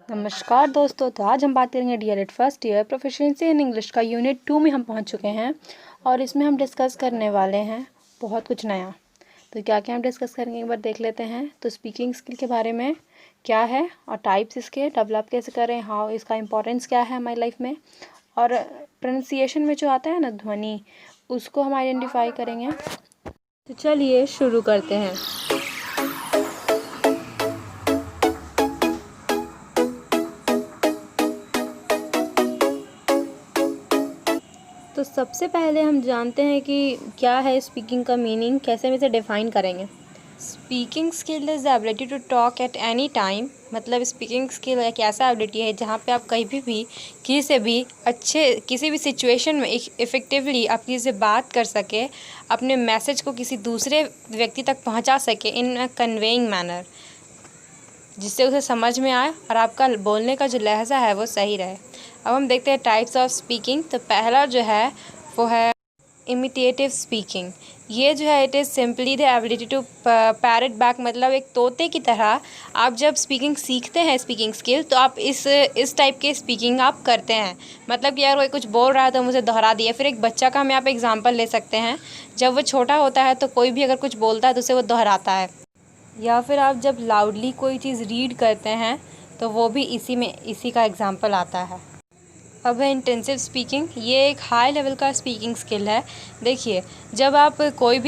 नमस्कार दोस्तों। तो आज हम बात करेंगे DElEd first year proficiency in English का यूनिट 2 में हम पहुंच चुके हैं और इसमें हम डिस्कस करने वाले हैं बहुत कुछ नया। तो क्या क्या हम डिस्कस करेंगे एक बार देख लेते हैं। तो स्पीकिंग स्किल के बारे में क्या है और टाइप्स इसके डेवलप कैसे करें, हाउ इसका इम्पोर्टेंस क्या है हमारी लाइफ में, और प्रोनाउंसिएशन में जो आता है ना ध्वनि, उसको हम आइडेंटिफाई करेंगे। तो चलिए शुरू करते हैं। तो सबसे पहले हम जानते हैं कि क्या है स्पीकिंग का मीनिंग, कैसे हम इसे डिफ़ाइन करेंगे। Speaking skill is the ability to talk at any time. मतलब स्पीकिंग स्किल एक ऐसा एबिलिटी है जहाँ पे आप कहीं भी किसी भी सिचुएशन में इफ़ेक्टिवली आप किसी से बात कर सके, अपने मैसेज को किसी दूसरे व्यक्ति तक पहुँचा सके इन अ कन्वेइंग मैनर, जिससे उसे समझ में आए और आपका बोलने का जो लहजा है वो सही रहे। अब हम देखते हैं टाइप्स ऑफ स्पीकिंग। तो पहला जो है वो है इमिटेटिव स्पीकिंग। ये जो है it is simply the ability to parrot back. मतलब एक तोते की तरह आप जब स्पीकिंग सीखते हैं, स्पीकिंग स्किल, तो आप इस टाइप के स्पीकिंग आप करते हैं। मतलब कि यार कोई कुछ बोल रहा है तो मुझे दोहरा दिया। फिर एक बच्चा का हम यहाँ पे एग्जांपल ले सकते हैं। जब वो छोटा होता है तो कोई भी अगर कुछ बोलता है तो उसे वो दोहराता है। या फिर आप जब लाउडली कोई चीज़ रीड करते हैं तो वो भी इसी का एग्जांपल आता है। अब है इंटेंसिव स्पीकिंग। ये एक हाई लेवल का स्पीकिंग स्किल है। देखिए, जब आप कोई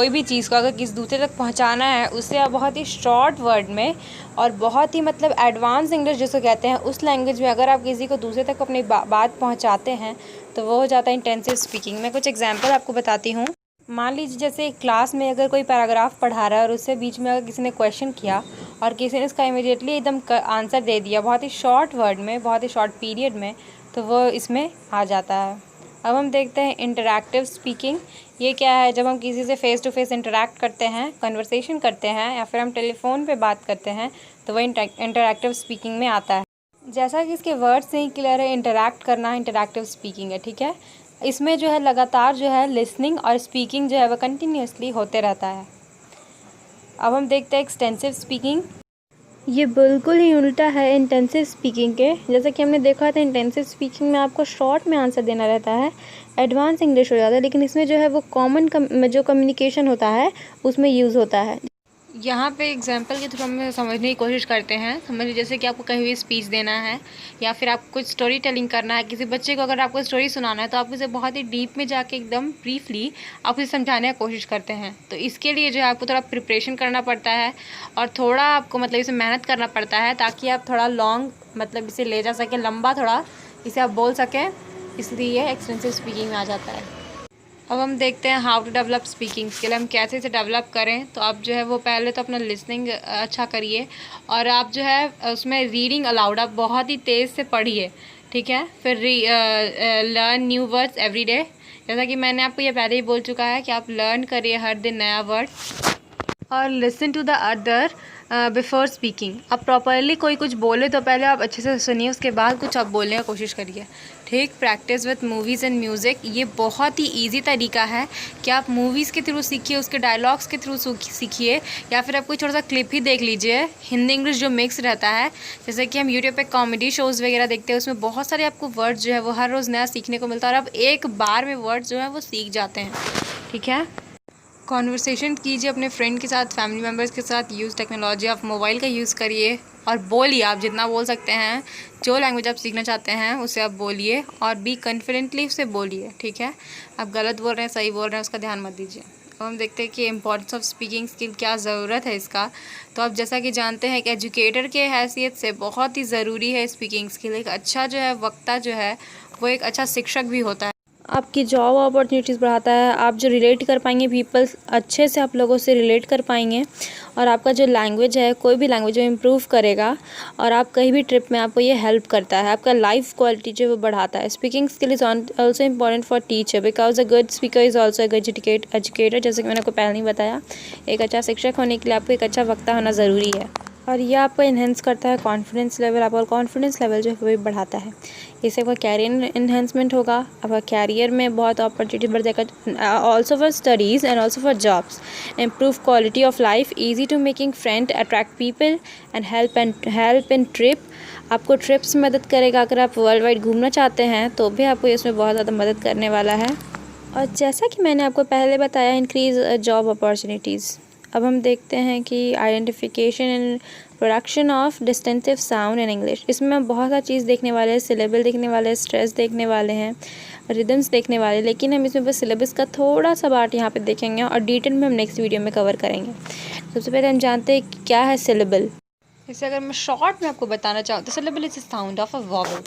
भी चीज़ को अगर किसी दूसरे तक पहुंचाना है, उससे आप बहुत ही शॉर्ट वर्ड में और बहुत ही मतलब एडवांस इंग्लिश जिसको कहते हैं उस लैंग्वेज में अगर आप किसी को दूसरे तक अपनी बात पहुंचाते हैं तो वो हो जाता है इंटेंसिव स्पीकिंग। मैं कुछ एग्जाम्पल आपको बताती हूँ। मान लीजिए जैसे क्लास में अगर कोई पैराग्राफ पढ़ा रहा है और उससे बीच में अगर किसी ने क्वेश्चन किया और किसी ने उसका इमीडिएटली एकदम आंसर दे दिया बहुत ही शॉर्ट वर्ड में, बहुत ही शॉर्ट पीरियड में, तो वो इसमें आ जाता है। अब हम देखते हैं इंटरैक्टिव स्पीकिंग। ये क्या है? जब हम किसी से फ़ेस टू फेस इंटरैक्ट करते हैं, कन्वर्सेशन करते हैं या फिर हम टेलीफोन पे बात करते हैं तो वह इंटरैक्टिव स्पीकिंग में आता है। जैसा कि इसके वर्ड से ही क्लियर है, इंटरैक्ट करना इंटरैक्टिव स्पीकिंग है। ठीक है, इसमें जो है लगातार जो है लिसनिंग और स्पीकिंग जो है वह कंटिन्यूसली होते रहता है। अब हम देखते हैं एक्सटेंसिव स्पीकिंग। ये बिल्कुल ही उल्टा है इंटेंसिव स्पीकिंग के। जैसा कि हमने देखा था इंटेंसिव स्पीकिंग में आपको शॉर्ट में आंसर देना रहता है, एडवांस इंग्लिश हो जाता है, लेकिन इसमें जो है वो कॉमन जो कम्युनिकेशन होता है उसमें यूज़ होता है। यहाँ पे एग्जाम्पल के थ्रू हम समझने की कोशिश करते हैं। समझिए जैसे कि आपको कहीं भी स्पीच देना है या फिर आप कुछ स्टोरी टेलिंग करना है, किसी बच्चे को अगर आपको स्टोरी सुनाना है तो आप उसे बहुत ही डीप में जाके एकदम ब्रीफली आप उसे समझाने की कोशिश करते हैं। तो इसके लिए जो है आपको थोड़ा प्रिपरेशन करना पड़ता है और थोड़ा आपको मतलब इसे मेहनत करना पड़ता है ताकि आप थोड़ा लॉन्ग मतलब इसे ले जा सकें, लंबा थोड़ा इसे आप बोल सकें, इसलिए एक्सटेंसिव स्पीकिंग में आ जाता है। अब हम देखते हैं how to develop speaking skill. हम कैसे इसे डेवलप करें। तो आप जो है वो पहले तो अपना लिसनिंग अच्छा करिए और आप जो है उसमें रीडिंग अलाउड आप बहुत ही तेज़ से पढ़िए। ठीक है, फिर learn new words every day. जैसा कि मैंने आपको ये पहले ही बोल चुका है कि आप लर्न करिए हर दिन नया वर्ड और listen to the other before speaking. अब प्रॉपरली कोई कुछ बोले तो पहले आप अच्छे से सुनिए, उसके बाद कुछ आप बोलने की कोशिश करिए। ठीक, practice with movies and music. ये बहुत ही इजी तरीका है कि आप मूवीज़ के थ्रू सीखिए, उसके डायलॉग्स के थ्रू सीखिए, या फिर आप कोई छोटा सा क्लिप ही देख लीजिए। हिंदी इंग्लिश जो मिक्स रहता है, जैसे कि हम यूट्यूब पे कॉमेडी शोज़ वगैरह देखते हैं, उसमें बहुत सारे आपको वर्ड जो है वो हर रोज़ नया सीखने को मिलता है और आप एक बार में वर्ड जो है वो सीख जाते हैं। ठीक है, कॉन्वर्सेशन कीजिए अपने फ्रेंड के साथ, फैमिली मेम्बर्स के साथ। यूज़ टेक्नोलॉजी, आप मोबाइल का यूज़ करिए और बोलिए। आप जितना बोल सकते हैं, जो लैंग्वेज आप सीखना चाहते हैं उसे आप बोलिए और बी कॉन्फिडेंटली उसे बोलिए। ठीक है, आप गलत बोल रहे हैं सही बोल रहे हैं उसका ध्यान मत दीजिए। अब हम देखते हैं कि इम्पॉर्टेंस ऑफ स्पीकिंग स्किल, क्या ज़रूरत है इसका। तो आप जैसा कि जानते हैं कि एजुकेटर के हैसियत से बहुत ही ज़रूरी है स्पीकिंग स्किल। एक अच्छा जो है वक्ता जो है वो एक अच्छा शिक्षक भी होता है। आपकी जॉब अपॉर्चुनिटीज़ बढ़ाता है। आप जो रिलेट कर पाएंगे पीपल्स, अच्छे से आप लोगों से रिलेट कर पाएंगे और आपका जो लैंग्वेज है, कोई भी लैंग्वेज में इम्प्रूव करेगा और आप कहीं भी ट्रिप में आपको ये हेल्प करता है। आपका लाइफ क्वालिटी जो वो बढ़ाता है। Speaking skill is also important for teacher because a good speaker is also a good educator. जैसे कि मैंने आपको पहले ही बताया, एक अच्छा शिक्षक होने के लिए आपको एक अच्छा वक्ता होना ज़रूरी है। और ये आपको इन्हेंस करता है कॉन्फिडेंस लेवल, आपका कॉन्फिडेंस लेवल जो है वो भी बढ़ाता है। इससे आपका कैरियर इन्हेंसमेंट होगा, आपका कैरियर में बहुत अपॉर्चुनिटी बढ़ जाएगा, also for studies and also for jobs. Improve quality of life, easy to making friend, attract people and help in trip. आपको ट्रिप्स में मदद करेगा, अगर आप वर्ल्ड वाइड घूमना चाहते हैं तो भी आपको इसमें बहुत ज़्यादा मदद करने वाला है। और जैसा कि मैंने आपको पहले बताया, इंक्रीज़ जॉब अपॉर्चुनिटीज़। अब हम देखते हैं कि identification and production of distinctive sound in English. इसमें हम बहुत सारी चीज़ देखने वाले हैं, सिलेबल देखने वाले हैं, स्ट्रेस देखने वाले हैं, रिदम्स देखने वाले हैं, लेकिन हम इसमें बस सिलेबस का थोड़ा सा पार्ट यहाँ पे देखेंगे और डिटेल में हम नेक्स्ट वीडियो में कवर करेंगे। सबसे पहले हम जानते हैं कि क्या है सिलेबल। इसे अगर मैं शॉर्ट में आपको बताना चाहूँ तो syllable is sound of a vowel.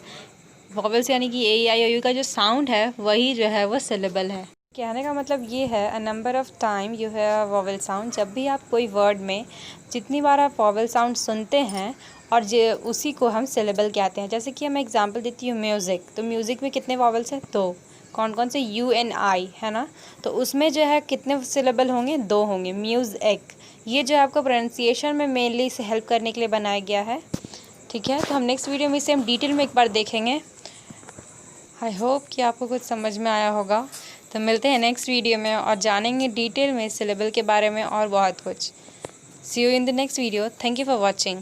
Vowels यानी कि ए आई ओ यू का जो साउंड है वही जो है वो सिलेबल है। कहने का मतलब ये है, a number of time you है वॉवल साउंड। जब भी आप कोई वर्ड में जितनी बार आप वॉवल साउंड सुनते हैं और उसी को हम सिलेबल कहते हैं। जैसे कि मैं एग्जांपल देती हूँ म्यूज़िक, तो म्यूज़िक में कितने वॉवल्स हैं? दो। कौन कौन से? यू एन आई, है ना। तो उसमें जो है कितने सिलेबल होंगे? दो होंगे। म्यूज़िक, ये जो है आपको प्रोनाउंसिएशन में मेनली इसे हेल्प करने के लिए बनाया गया है। ठीक है, तो हम नेक्स्ट वीडियो में इसे हम डिटेल में एक बार देखेंगे। आई होप कि आपको कुछ समझ में आया होगा। तो मिलते हैं नेक्स्ट वीडियो में और जानेंगे डिटेल में सिलेबल के बारे में और बहुत कुछ। See you in the next video. Thank you for watching.